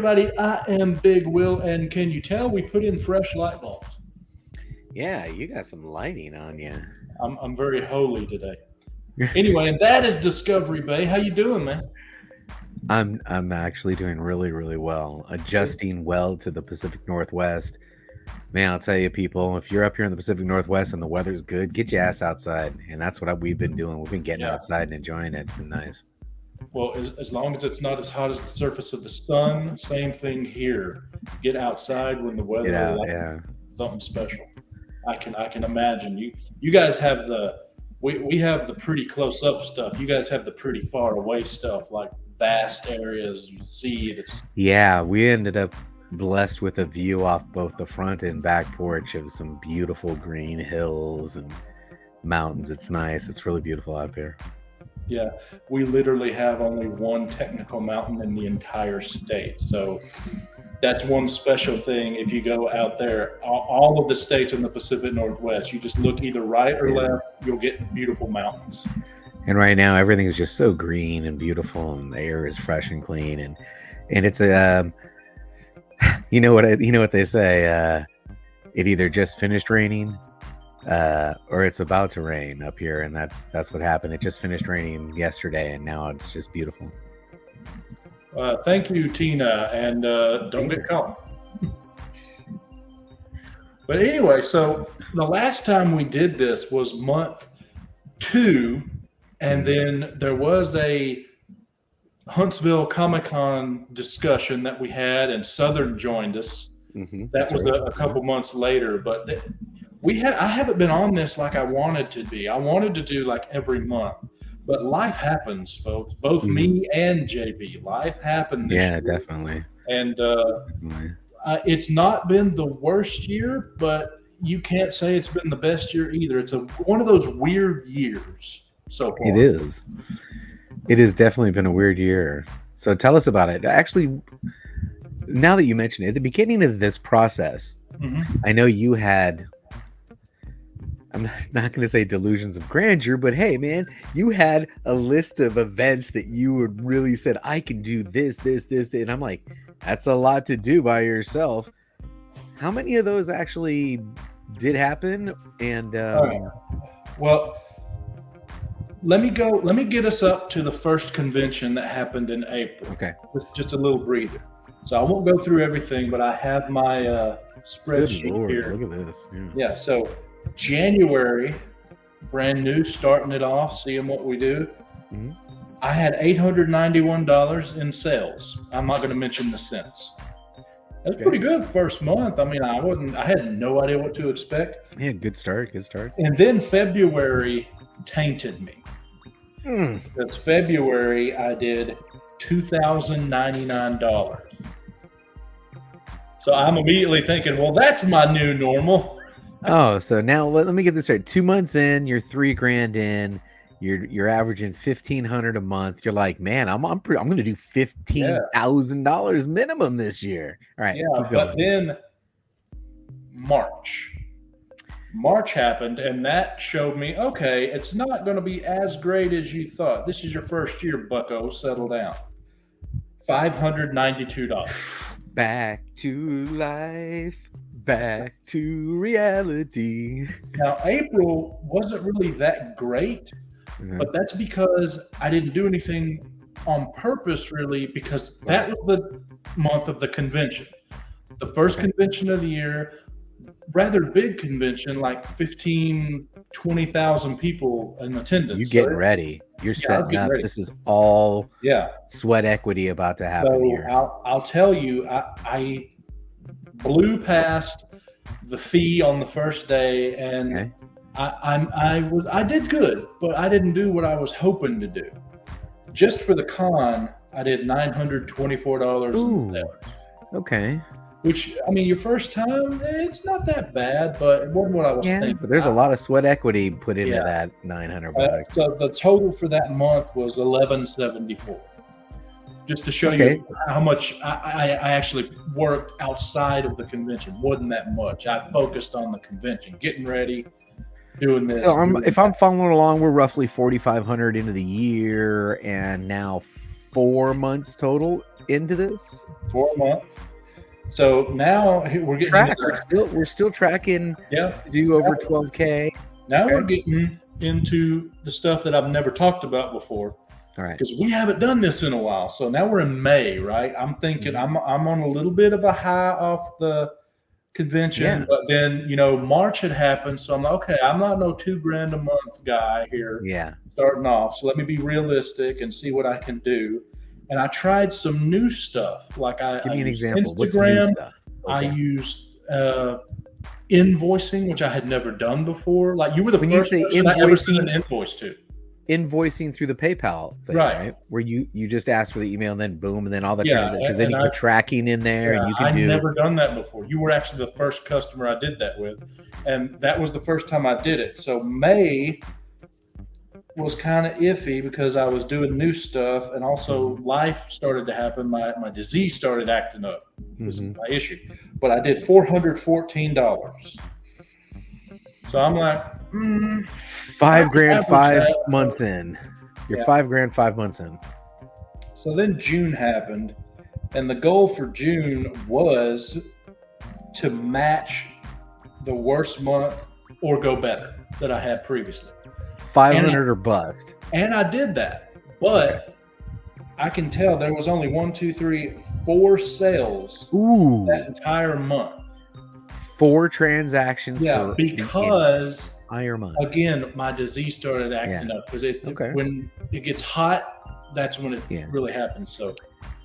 everybody. I am Big Will, and can you tell we put in fresh light bulbs? Yeah, you got some lighting on you. I'm very holy today. Anyway, and that is Discovery Bay. How you doing, man? I'm actually doing really, really well. Adjusting well to the Pacific Northwest. Man, I'll tell you, people, if you're up here in the Pacific Northwest and the weather's good, get your ass outside. And that's what we've been doing. We've been getting Yeah. outside and enjoying it. It's been nice. Well, as long as it's not as hot as the surface of the sun, same thing here. Get outside when the weather Get out, is yeah. something special. I can imagine you guys have we have the pretty close up stuff. You guys have the pretty far away stuff, like vast areas you see. That's Yeah, we ended up blessed with a view off both the front and back porch of some beautiful green hills and mountains. It's nice. It's really beautiful out here. yeah. We literally have only one technical mountain in the entire state, so that's one special thing. If you go out there, all of the states in the Pacific Northwest, you just look either right or left, you'll get beautiful mountains. And right now, everything is just so green and beautiful, and the air is fresh and clean, and it's a you know what they say. It either just finished raining, or it's about to rain up here, and that's what happened. It just finished raining yesterday, and now it's just beautiful. Thank you, Tina, and don't get caught. But anyway, so the last time we did this was month 2, and then there was a Huntsville Comic Con discussion that we had, and Southern joined us. That was a couple months later, but I haven't been on this like I wanted to be. I wanted to do like every month, but life happens, folks. Both me and JB, life happened. Yeah, definitely. And Definitely. it's not been the worst year, but you can't say it's been the best year either. It's one of those weird years so far. It is. It has definitely been a weird year. So tell us about it. Actually, now that you mention it, at the beginning of this process, I know you had, I'm not going to say delusions of grandeur, but hey, man, you had a list of events that you would really said, I can do this. And I'm like, that's a lot to do by yourself. How many of those actually did happen? And well, let me get us up to the first convention that happened in April. Okay. Just a little breather. So I won't go through everything, but I have my spreadsheet here. Look at this. Yeah. So January, brand new, starting it off, seeing what we do. I had $891 in sales. I'm not going to mention the cents. That's pretty good first month. I mean, I had no idea what to expect. Yeah, good start. And then February tainted me. Because February I did $2,099. So I'm immediately thinking, well, that's my new normal. Oh, so now let me get this right. 2 months in, you're $3,000 in. You're averaging $1,500 a month. You're like, man, I'm going to do $15,000 minimum this year. All right, yeah. But then March happened, and that showed me, okay, it's not going to be as great as you thought. This is your first year, bucko. Settle down. $592. Back to life. Back to reality. Now, April wasn't really that great, but that's because I didn't do anything on purpose, really, because that was the month of the convention. The first convention of the year, rather big convention, like 15, 20,000 people in attendance. You getting ready. You're setting up. Ready. This is all sweat equity about to happen here. I'll tell you, I blew past the fee on the first day, and I did good, but I didn't do what I was hoping to do. Just for the con, I did $924 in sales. Okay. Which, I mean, your first time, it's not that bad, but it wasn't what I was thinking. But there's a lot of sweat equity put into that $900. So the total for that month was $1,174. Just to show you how much I actually worked outside of the convention. Wasn't that much. I focused on the convention, getting ready, doing this. So if I'm following along, we're roughly $4,500 into the year, and now 4 months total. into this. 4 months. So now we're getting Track. into We're still tracking. yeah. To do over 12K. Now Okay. we're getting into the stuff that I've never talked about before. All right. Because we haven't done this in a while. So now we're in May, right? I'm thinking I'm on a little bit of a high off the convention, Yeah. but then March had happened, so I'm like, okay, I'm not no $2,000 a month guy here Yeah. starting off. So let me be realistic and see what I can do. And I tried some new stuff. Like Give me an used example. What's new Instagram. stuff? I Okay. used invoicing, which I had never done before. Like you were the When you first say person I ever sent an invoicing- invoice to. Invoicing through the PayPal thing, Right. right? Where you just ask for the email and then boom, and then all the Yeah, transactions. Because then and you put tracking in there, and you can I've do. never done that before. You were actually the first customer I did that with, and that was the first time I did it. So May was kind of iffy because I was doing new stuff, and also life started to happen. My disease started acting up. Was Mhm. my issue, but I did $414. So I'm like, $5,000 average 5 that. months in. You're Yeah. $5,000 5 months in. So then June happened, and the goal for June was to match the worst month or go better that I had previously. 500 or bust. And I did that, but I can tell there was only 4 sales Ooh, that entire month. 4 transactions Yeah, for because the entire month. again, my disease started acting up because Okay. when it gets hot, that's when it Yeah. really happens. So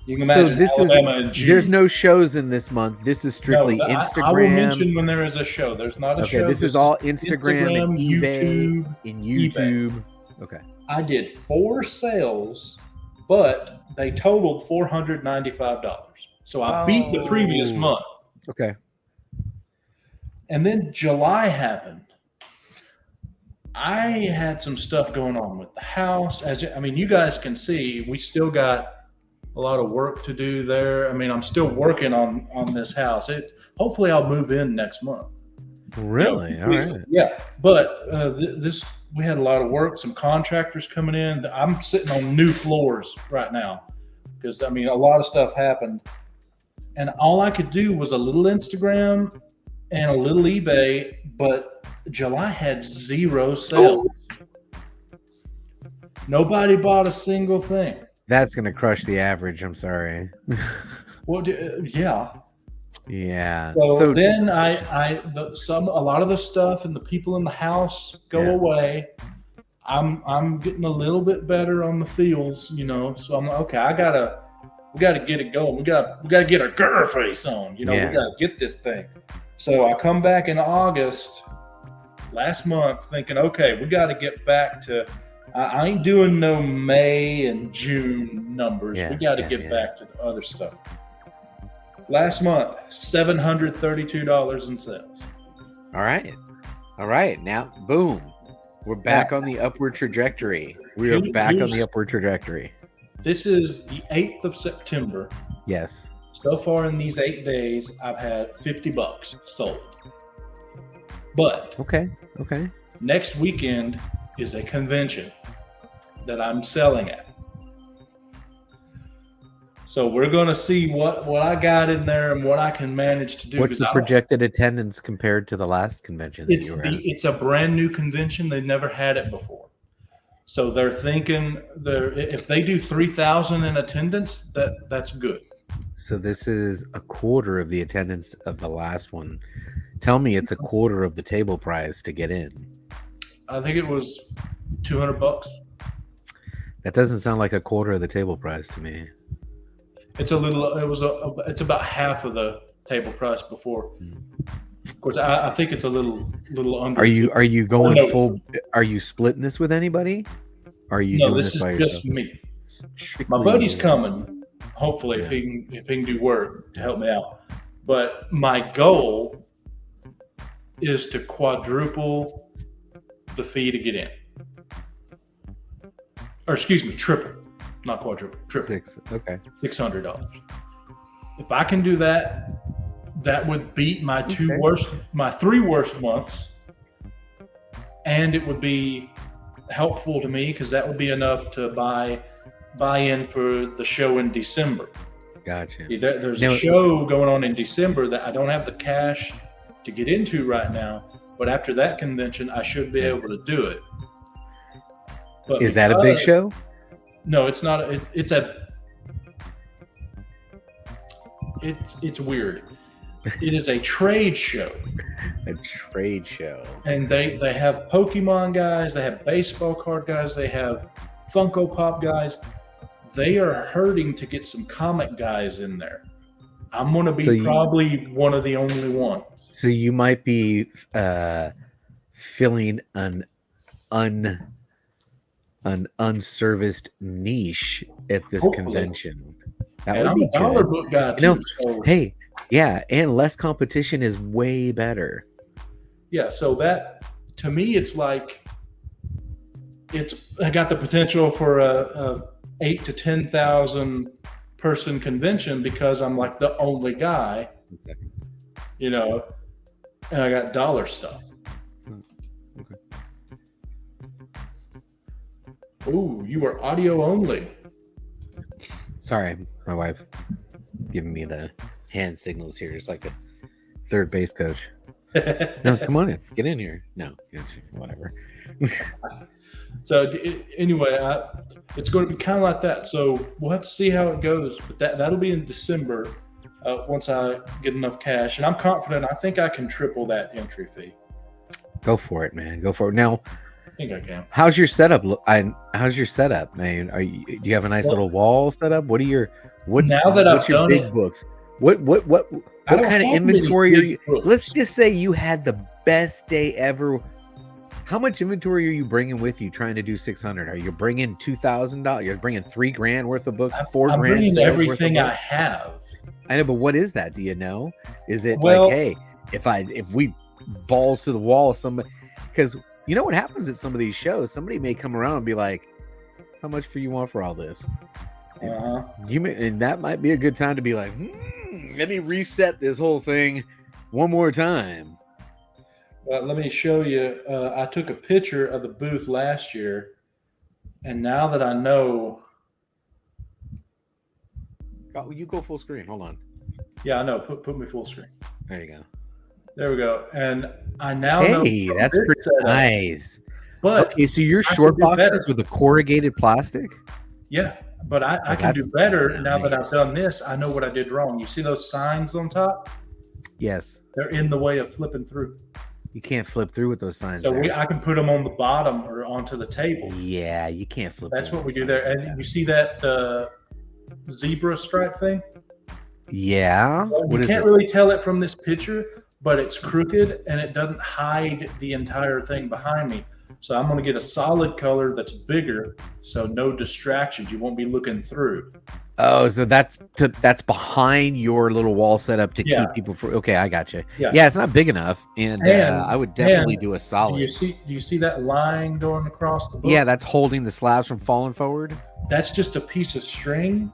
you can So imagine this Alabama in is June. there's no shows in this month. This is strictly No, Instagram. I will mention when there is a show. There's not a Okay, show. this is all Instagram and eBay YouTube. and YouTube. Okay. I did 4 sales, but they totaled $495. So I beat the previous Oh. month. Okay. And then July happened. I had some stuff going on with the house. You guys can see, we still got a lot of work to do there. I mean, I'm still working on this house. Hopefully I'll move in next month. Really? All right. Yeah, but we had a lot of work. Some contractors coming in. I'm sitting on new floors right now because a lot of stuff happened, and all I could do was a little Instagram and a little eBay. But July had 0 sales. Nobody bought a single thing. That's gonna crush the average. I'm sorry. Well, yeah. Yeah. So then a lot of the stuff and the people in the house go Yeah. away. I'm getting a little bit better on the feels, So I'm like, okay, we gotta get it going. We gotta get our girl face on, Yeah. We gotta get this thing. So I come back in August last month thinking, okay, we gotta get back to. I ain't doing no May and June numbers. Yeah, We got to yeah, get yeah. back to the other stuff. Last month, $732 in sales. All right. Now, boom. We're back on the upward trajectory. We are back on the upward trajectory. This is the 8th of September. Yes. So far in these 8 days, I've had $50 sold. But Okay. next weekend is a convention that I'm selling at. So we're going to see what I got in there and what I can manage to do. What's the projected attendance compared to the last convention that you were at? It's a brand new convention. They've never had it before. So they're thinking if they do 3,000 in attendance, that's good. So this is a quarter of the attendance of the last one. Tell me it's a quarter of the table price to get in. I think it was $200. That doesn't sound like a quarter of the table price to me. It's a little. It's about half of the table price before. Of course, I think it's a little under. Are you going no. full? Are you splitting this with anybody? Are you No, doing this this is by just yourself? me. Strictly My buddy's you. coming. Hopefully, if he can do work to help me out. But my goal is to quadruple the fee to get in. Or excuse me, triple, not quadruple, triple. 6. Okay. $600. If I can do that, that would beat my my 3 worst months, and it would be helpful to me because that would be enough to buy in for the show in December. Gotcha. There's a Now, show going on in December that I don't have the cash to get into right now, but after that convention, I should be able to do it. But is that a big show? No, it's not. It's weird. It is a trade show. A trade show. And they have Pokemon guys, they have baseball card guys, they have Funko Pop guys. They are hurting to get some comic guys in there. I'm going to be probably one of the only ones. So you might be filling an unserviced niche at this convention. That would be good. I'm a dollar book guy too. So. Hey, yeah, and less competition is way better. Yeah, so that to me, it's like I got the potential for a 8,000 to 10,000 person convention because I'm like the only guy, you know, and I got dollar stuff. Okay. Ooh, you are audio only. Sorry, my wife giving me the hand signals here. It's like a third base coach. No, come on in. Get in here. No, whatever. So anyway, it's going to be kind of like that. So we'll have to see how it goes. But that'll be in December once I get enough cash. And I'm confident. I think I can triple that entry fee. Go for it, man. Go for it. Now, I think I can. How's your setup? How's your setup, man? Do you have a nice little wall set up? What's your big books? What kind of inventory are you? Books. Let's just say you had the best day ever. How much inventory are you bringing with you trying to do 600? Are you bringing $2,000? You're bringing $3,000 worth of books, $4,000. I'm bringing everything I have. I know, but what is that? Do you know? Is it like, hey, if we balls to the wall, somebody, because you know what happens at some of these shows? Somebody may come around and be like, "How much do you want for all this?" And that might be a good time to be like, let me reset this whole thing one more time. Let me show you. I took a picture of the booth last year, and now that I know, you go full screen. Hold on. Yeah, I know. Put me full screen. There you go. There we go. And I now know. Hey, that's pretty nice. But okay, so your short boxes with a corrugated plastic? Yeah, but I can do better now that I've done this. I know what I did wrong. You see those signs on top? Yes. They're in the way of flipping through. You can't flip through with those signs. So I can put them on the bottom or onto the table. Yeah, you can't flip. That's what we do there. And you see that zebra stripe thing? Yeah. You can't really tell it from this picture, but it's crooked and it doesn't hide the entire thing behind me. So I'm going to get a solid color that's bigger, so no distractions. You won't be looking through. Oh, so that's behind your little wall setup to keep people for. Okay, I got you. Yeah, it's not big enough, and I would definitely do a solid. Do you see that line going across the book? Yeah, that's holding the slabs from falling forward. That's just a piece of string.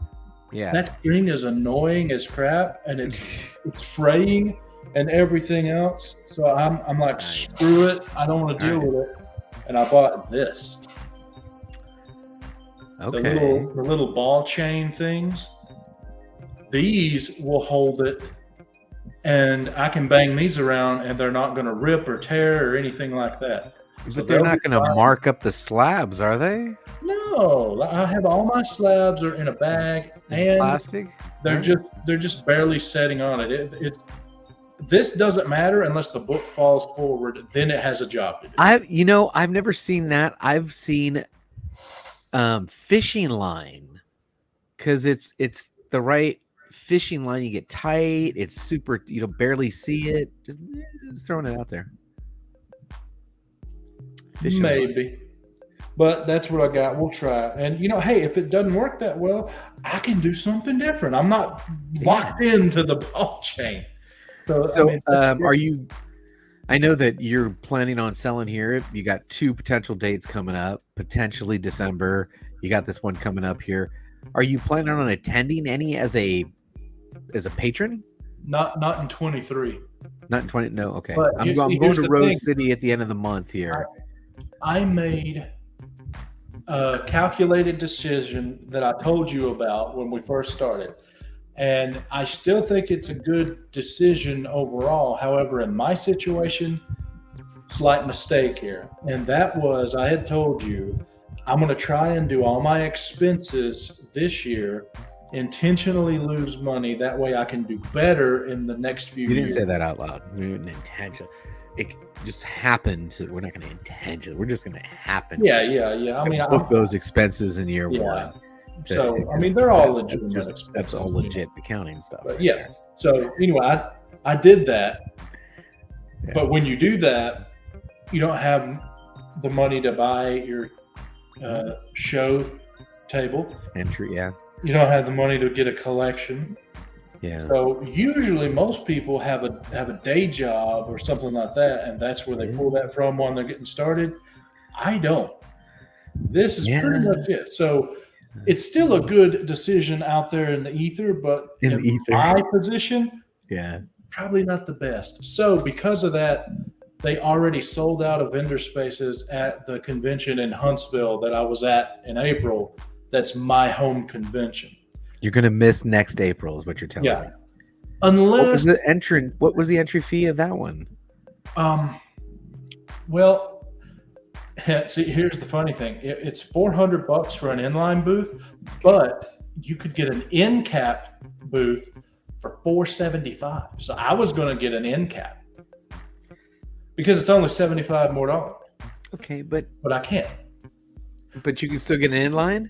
Yeah, that string is annoying as crap, and it's fraying and everything else. So I'm like, screw it. I don't want to deal with it. And I bought this. Okay. The little ball chain things. These will hold it, and I can bang these around, and they're not going to rip or tear or anything like that. But they're not going to mark up the slabs, are they? No, I have all my slabs are in a bag and plastic. They're just barely setting on it. This doesn't matter unless the book falls forward. Then it has a job to do. I've never seen that. I've seen fishing line, because it's the right fishing line. You get tight. It's super. Barely see it. Just throwing it out there. Fishing maybe. Line. But that's what I got. We'll try. And hey, if it doesn't work that well, I can do something different. I'm not locked into the ball chain. So are you? I know that you're planning on selling here. You got 2 potential dates coming up, potentially December. You got this one coming up here. Are you planning on attending any as a patron? Not in 23. Not in 20. No, okay. But I'm going to Rose City at the end of the month here. I made a calculated decision that I told you about when we first started. And I still think it's a good decision overall. However, in my situation, slight mistake here. And that was I had told you I'm going to try and do all my expenses this year, intentionally lose money. That way I can do better in the next few You years. didn't say that out loud. We didn't intention. It just happened to. We're not going to intention. We're just going to happen. Yeah. I To mean, book those expenses in year Yeah. one. So, I mean, they're all That's legitimate just- expenses. That's all legit accounting stuff. But right yeah. there. So anyway, I did that. Yeah. But when you do that, you don't have the money to buy your show table. Entry. Yeah. You don't have the money to get a collection. Yeah. So usually most people have a day job or something like that, and that's where they pull that from when they're getting started. I don't. This is pretty much it. So it's still a good decision out there in the ether, but In the ether. my position, Yeah. probably not the best. So because of that, they already sold out of vendor spaces at the convention in Huntsville that I was at in April. That's my home convention. You're gonna miss next April, is what you're telling me. What Unless, was the What was the entry fee of that one? well, see, here's the funny thing. It's $400 for an inline booth, but you could get an end cap booth for $475. So I was going to get an end cap because it's only $75 more. Okay, but But I can't. you can still get an inline.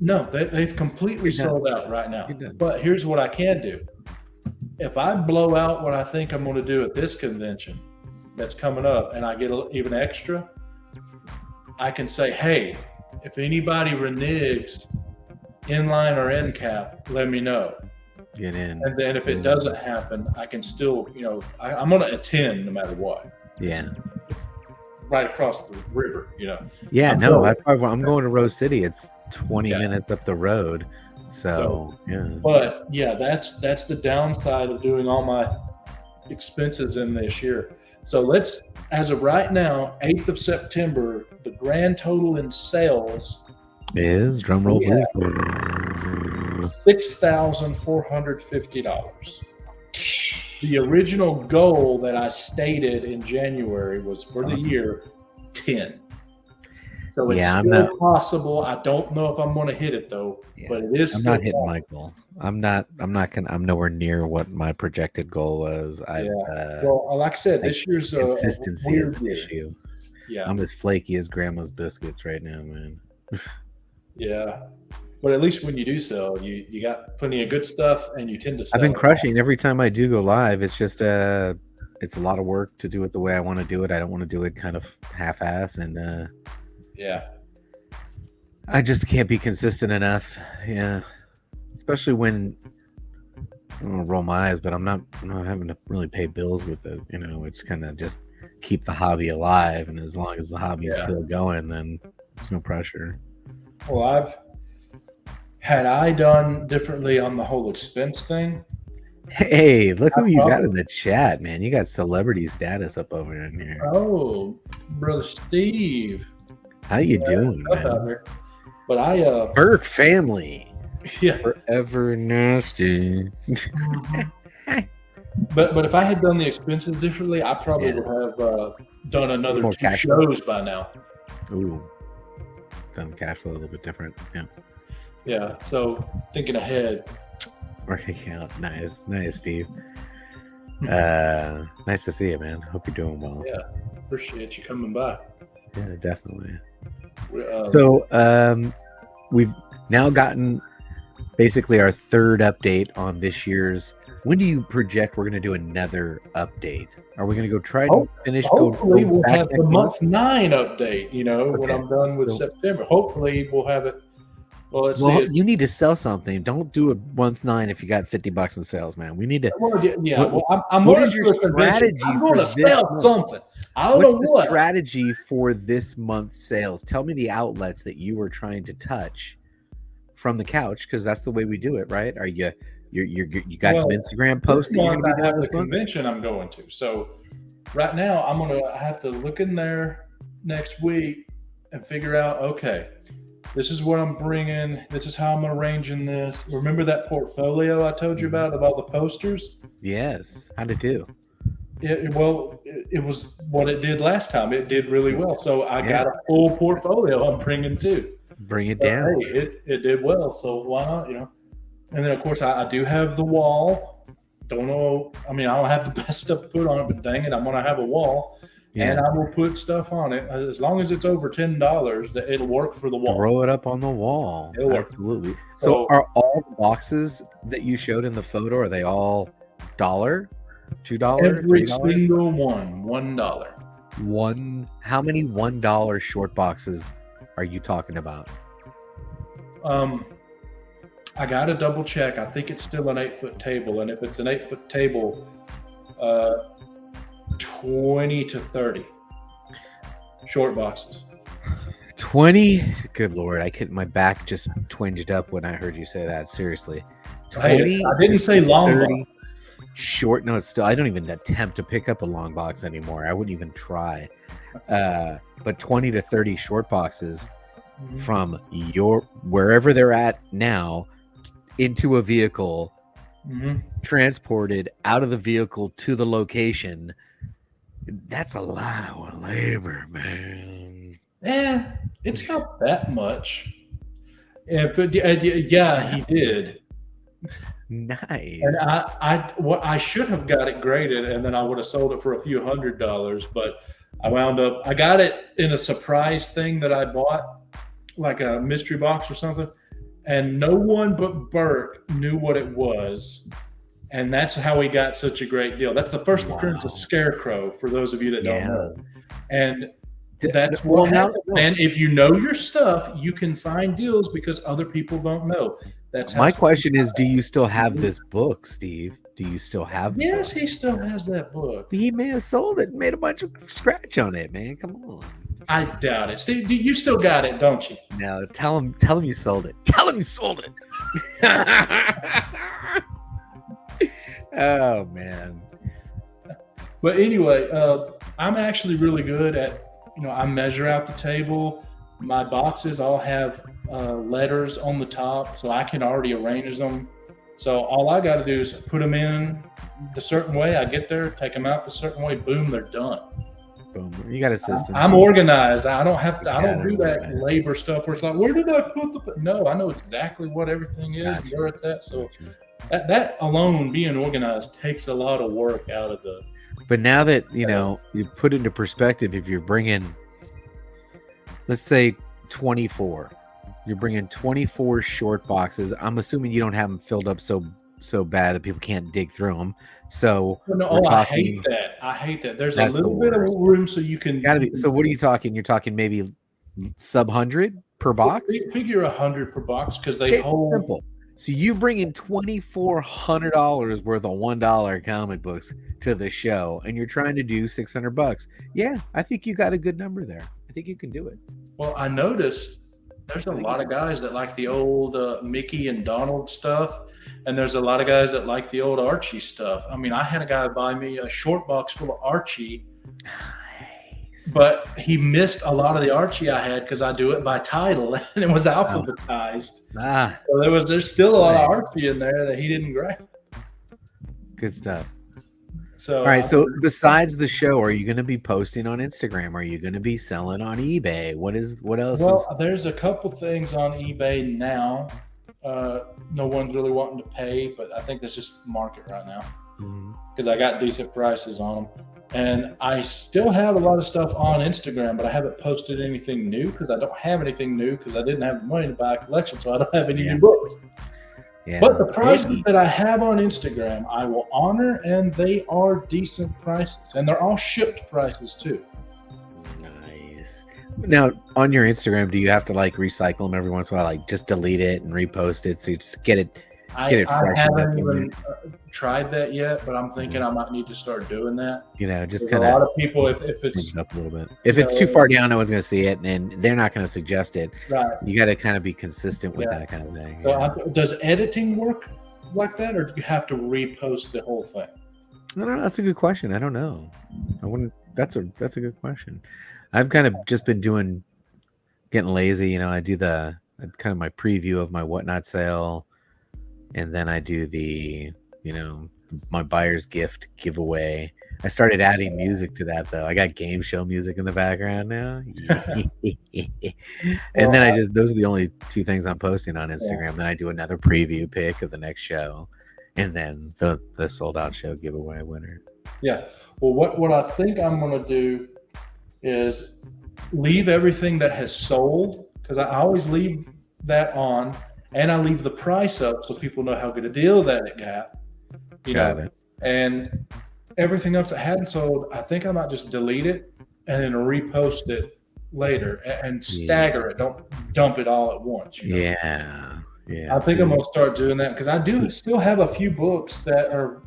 No, they've completely You're done. sold out right now. You're done. But here's what I can do. If I blow out what I think I'm going to do at this convention that's coming up and I get even extra, I can say, hey, if anybody reneges inline or end cap, let me know. Get in. And then if it doesn't happen, I can still, I'm going to attend no matter what. Yeah. It's right across the river, Yeah. I'm No, going. I'm going to Rose City. It's 20 Yeah. minutes up the road. So yeah. But yeah, that's the downside of doing all my expenses in this year. So as of right now, 8th of September, the grand total in sales, Is drum roll, Yeah. please. $6,450. The original goal that I stated in January was for That's the awesome. year 10. So it's Yeah, I'm still not- possible. I don't know if I'm going to hit it though, Yeah, but it is I'm still not hitting possible. my goal. I'm nowhere near what my projected goal was. Well, like I said, this year's a Consistency weird is an year. issue. Yeah, I'm as flaky as grandma's biscuits right now, man. yeah. But at least when you do sell, you got plenty of good stuff, and you tend to sell. I've been it. crushing every time I do go live. It's just it's a lot of work to do it the way I want to do it. I don't want to do it kind of half-ass, and Yeah, I just can't be consistent enough. Yeah, especially when I don't wanna roll my eyes, but I'm not having to really pay bills with it. It's kind of just keep the hobby alive, and as long as the hobby is Yeah. still going, then there's no pressure. well, had I done differently on the whole expense thing. Hey, look who you got probably- in the chat, man. You got celebrity status up over in here. Oh, brother Steve, How you doing, up out man? there. But I, Burke family. yeah. Forever nasty. But if I had done the expenses differently, I probably Yeah. would have done another More 2 cash flow. shows by now. Ooh. Done cash flow a little bit different. Yeah. Yeah. So thinking ahead. Working out. Nice, Steve. Nice to see you, man. Hope you're doing well. Yeah. Appreciate you coming by. Yeah, definitely. We- So we've now gotten basically our third update on this year's. When do you project we're going to do another update? Are we going to go try to finish? Hopefully, we'll back have the next month 9 update. When Okay. I'm done with So- September, hopefully we'll have it. Well, let's Well, see. you need to sell something. Don't do a month 9 if you got $50 in sales, man. We need to. Yeah, what- I'm what going is to your do a convention. strategy I'm for going to this sell month? something. I don't What's know the what. strategy for this month's sales? Tell me the outlets that you were trying to touch from the couch, because that's the way we do it, right? Are you got some Well, Instagram posts that you're This going to be month I doing have the this month? convention I'm going to. So right now I'm going to have to look in there next week and figure out, okay, This is what I'm bringing. This is how I'm arranging this. Remember that portfolio I told you about all the posters? Yes. How'd it do? It was what it did last time. It did really well. So I got Yeah. a full portfolio I'm bringing too. Bring it But down. hey, it did well. So why not, And then, of course, I do have the wall. Don't know. I mean, I don't have the best stuff to put on it, but dang it, I'm going to have a wall. Yeah. And I will put stuff on it. As long as it's over $10, that it'll work for the wall. Throw it up on the wall. It'll work. Absolutely. So So- are all the boxes that you showed in the photo, are they all $1, $2, Every $3? single one, $1. How many $1 short boxes are you talking about? I got to double check. I think it's still an 8-foot table. And if it's an 8-foot table, 20 to 30 short boxes. 20. Good Lord. My back just twinged up when I heard you say that. Seriously. Hey, 20 I didn't say long 30 box. short. No, it's still, I don't even attempt to pick up a long box anymore. I wouldn't even try. But 20 to 30 short boxes from wherever they're at now into a vehicle, transported out of the vehicle to the location. That's a lot of labor, man. Yeah, it's not that much. Yeah, he did. Nice. And I should have got it graded, and then I would have sold it for a few $100s. But I got it in a surprise thing that I bought, like a mystery box or something, and no one but Burke knew what it was, and that's how we got such a great deal. That's the first appearance of Scarecrow, for those of you that don't know, and that's what happens, man. If you know your stuff, you can find deals because other people don't know. That's my question is, do you still have this book, Steve? Do you still have the Yes, book? he still has that book. He may have sold it and made a bunch of scratch on it, man. Come on. I doubt it. Steve, you still got it, don't you? No, tell him you sold it. Tell him you sold it. Oh man. But anyway, I'm actually really good at, I measure out the table. My boxes all have letters on the top, so I can already arrange them. So all I got to do is put them in the certain way. I get there, take them out the certain way, boom, they're done. Boom. You got a system. I'm organized. I don't have to. I don't do that organized. labor stuff where it's like, where did I put the? No, I know exactly what everything is, Gotcha. where it's at. So that alone, being organized, takes a lot of work out of the. But now that you put into perspective, if you're bringing, let's say 24, you're bringing 24 short boxes. I'm assuming you don't have them filled up so bad that people can't dig through them. So I hate that. I hate that. There's a That's the little bit of worst. room so you can. gotta be. So what are you talking? You're talking maybe sub 100 per box. Figure 100 per box because they Okay, hold. simple. So you bring in $2,400 worth of $1 comic books to the show, and you're trying to do $600. Yeah, I think you got a good number there. I think you can do it. Well, I noticed there's a lot of guys that like the old Mickey and Donald stuff, and there's a lot of guys that like the old Archie stuff. I mean, I had a guy buy me a short box full of Archie, but he missed a lot of the Archie I had because I do it by title and it was alphabetized. So there's still a lot of Archie in there that he didn't grab. Good stuff. So all right. So besides the show, are you going to be posting on Instagram? Are you going to be selling on eBay? What else? Well, there's a couple things on eBay now. No one's really wanting to pay, but I think that's just the market right now because I got decent prices on them. And I still have a lot of stuff on Instagram, but I haven't posted anything new because I don't have anything new because I didn't have the money to buy a collection, so I don't have any new books. Yeah. But the prices that I have on Instagram, I will honor, and they are decent prices, and they're all shipped prices too. Nice. Now, on your Instagram, do you have to like recycle them every once in a while, like just delete it and repost it so you just get it I freshened haven't up? even tried that yet, but I'm thinking I might need to start doing that. Just There's kind a lot of of people, if it's up a little bit. If it's too far down, no one's going to see it, and they're not going to suggest it. right. You got to kind of be consistent with that kind of thing. So does editing work like that, or do you have to repost the whole thing? I don't know. That's a good question. I don't know. I wouldn't. That's a good question. I've kind of just been doing getting lazy. I do the kind of my preview of my whatnot sale, and then I do the my buyer's gift giveaway. I started adding music to that though. I got game show music in the background now. And then those are the only two things I'm posting on Instagram. Yeah. Then I do another preview pic of the next show, and then the sold out show giveaway winner. Yeah. Well, what I think I'm going to do is leave everything that has sold, because I always leave that on, and I leave the price up so people know how good a deal that it got. Got it. And everything else that hadn't sold, I think I might just delete it and then repost it later and stagger it. Don't dump it all at once. Yeah. I think I'm going to start doing that, because I do still have a few books that are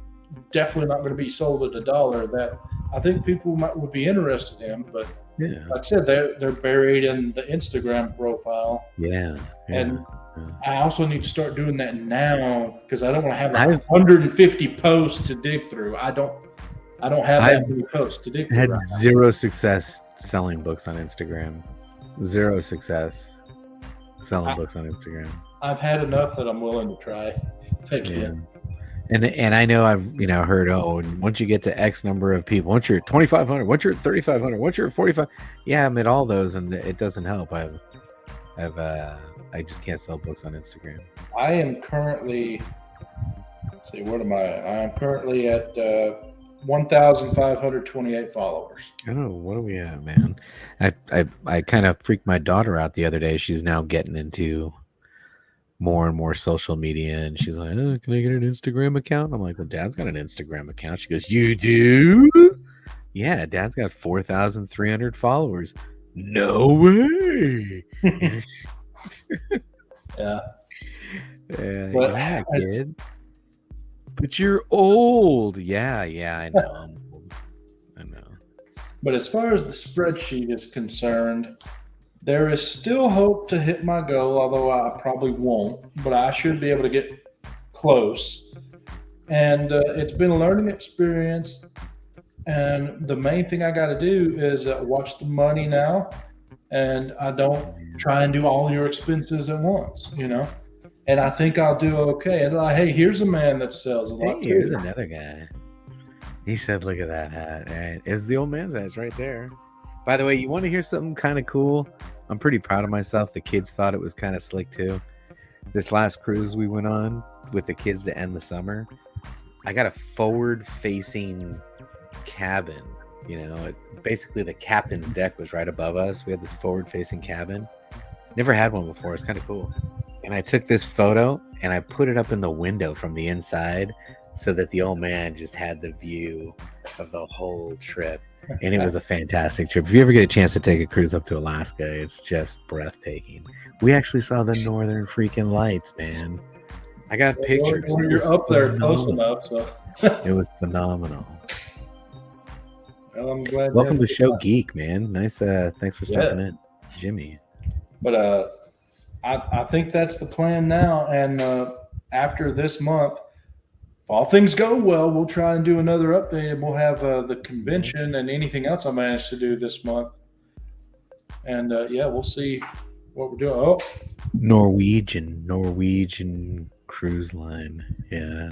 definitely not going to be sold at $1 that I think people would be interested in. But like I said, they're buried in the Instagram profile. Yeah. And I also need to start doing that now, because I don't want to have 150 posts to dig through. I don't have that many posts to dig through. I had zero success selling books on Instagram. Zero success selling books on Instagram. I've had enough that I'm willing to try again. And I know I've heard, once you get to X number of people, once you're at 2,500, once you're at 3,500, once you're at 45, I'm at all those, and it doesn't help. I just can't sell books on Instagram. I am currently, what am I? I'm currently at 1,528 followers. Oh, what are we at, man? I kind of freaked my daughter out the other day. She's now getting into more and more social media, and she's like, "Oh, can I get an Instagram account?" I'm like, "Well, Dad's got an Instagram account." She goes, "You do?" Yeah, Dad's got 4,300 followers. No way. Yeah. Kid. But you're old. Yeah, I know. I'm old. I know. But as far as the spreadsheet is concerned, there is still hope to hit my goal, although I probably won't, but I should be able to get close. And it's been a learning experience. And the main thing I got to do is watch the money now. And I don't try and do all your expenses at once, And I think I'll do okay. And hey, here's a man that sells a lot. Here's another guy. He said, "Look at that hat." Right? It's the old man's hat. It's right there. By the way, you want to hear something kind of cool? I'm pretty proud of myself. The kids thought it was kind of slick too. This last cruise we went on with the kids to end the summer, I got a forward-facing cabin. Basically the captain's deck was right above us. We had this forward-facing cabin. Never had one before. It's kind of cool. And I took this photo and I put it up in the window from the inside so that the old man just had the view of the whole trip. And it was a fantastic trip. If you ever get a chance to take a cruise up to Alaska, it's just breathtaking. We actually saw the northern freaking lights, man. I got pictures. When you're up there close enough, so it was phenomenal. Well, I'm glad. Welcome to Show Geek, man. Nice. Thanks for stopping in, Jimmy. But I think that's the plan now. And after this month, if all things go well, we'll try and do another update, and we'll have the convention and anything else I managed to do this month. And we'll see what we're doing. Oh, Norwegian cruise line. Yeah.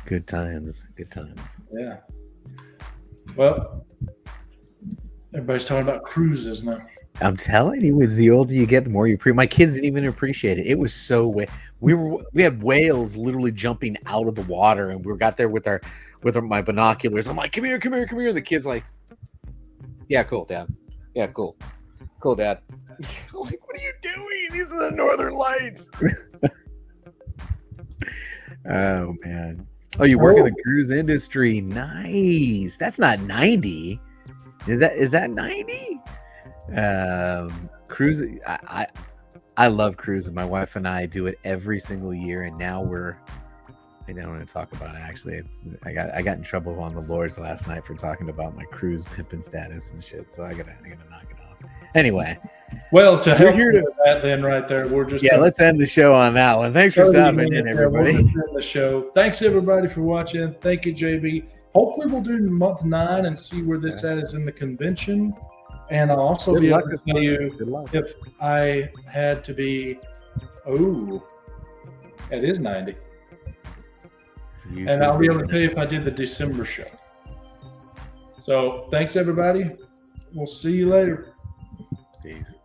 Good times. Yeah. Well, everybody's talking about cruises now. I'm telling you, it's the older you get, the more you appreciate. My kids didn't even appreciate it. It was so we had whales literally jumping out of the water, and we got there with my binoculars. I'm like, come here. And the kid's like, yeah, cool, Dad. Yeah, cool, Dad. I'm like, what are you doing? These are the Northern Lights. Oh man. Oh, you work in the cruise industry. Nice. That's not 90. Is that 90? Cruising. I love cruising. My wife and I do it every single year, and now I don't want to talk about it. Actually, I got in trouble on the Lords last night for talking about my cruise pimping status and shit. So I gotta knock it off. Anyway, well, to help you with that, then right there, we're just let's end the show on that one. Thanks for stopping in, everybody. We'll end the show. Thanks everybody for watching. Thank you, JB. Hopefully, we'll do month 9 and see where this is in the convention. And I'll also Good be luck able to this tell month. you Good luck. if I had to be, oh, it is 90. And I'll be able to tell you if I did the December show. So thanks, everybody. We'll see you later. Peace.